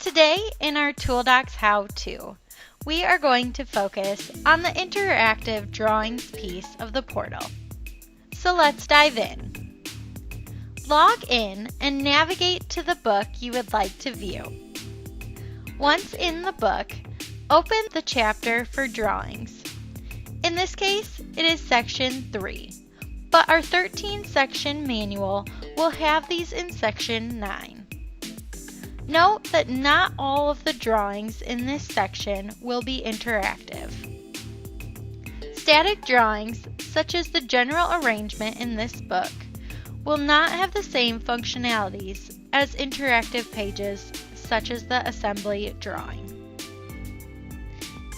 Today in our ToolDOX how-to, we are going to focus on the interactive drawings piece of the portal. So let's dive in. Log in and navigate to the book you would like to view. Once in the book, open the chapter for drawings. In this case, it is section 3, but our 13-section manual will have these in section 9. Note that not all of the drawings in this section will be interactive. Static drawings, such as the general arrangement in this book, will not have the same functionalities as interactive pages, such as the assembly drawing.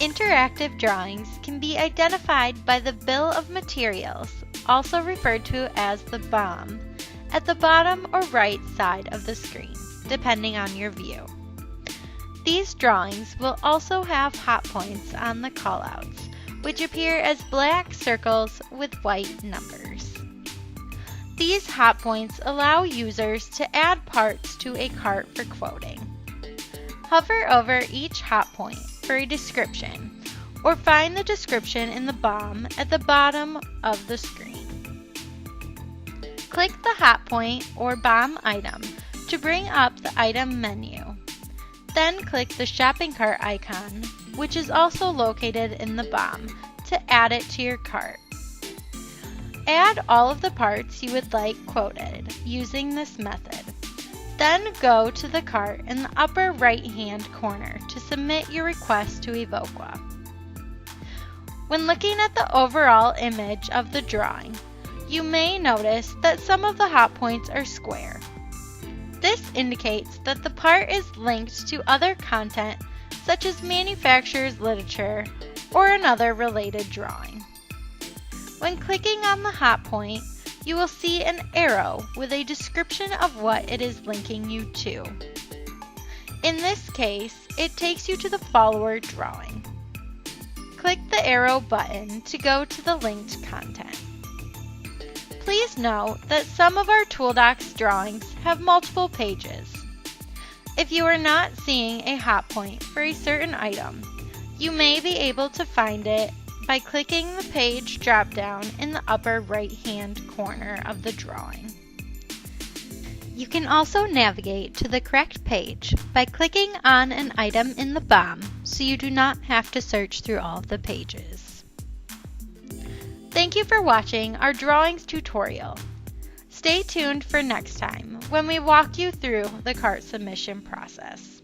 Interactive drawings can be identified by the bill of materials, also referred to as the BOM, at the bottom or right side of the screen, depending on your view. These drawings will also have hot points on the callouts, which appear as black circles with white numbers. These hot points allow users to add parts to a cart for quoting. Hover over each hot point for a description, or find the description in the BOM at the bottom of the screen. Click the hot point or BOM item to bring up the item menu. Then click the shopping cart icon, which is also located in the BOM, to add it to your cart. Add all of the parts you would like quoted using this method. Then go to the cart in the upper right-hand corner to submit your request to Evoqua. When looking at the overall image of the drawing, you may notice that some of the hot points are square. This indicates that the part is linked to other content such as manufacturer's literature or another related drawing. When clicking on the hot point, you will see an arrow with a description of what it is linking you to. In this case, it takes you to the follower drawing. Click the arrow button to go to the linked content. Please note that some of our ToolDOX drawings have multiple pages. If you are not seeing a hot point for a certain item, you may be able to find it by clicking the page drop-down in the upper right-hand corner of the drawing. You can also navigate to the correct page by clicking on an item in the BOM, so you do not have to search through all of the pages. Thank you for watching our drawings tutorial. Stay tuned for next time when we walk you through the cart submission process.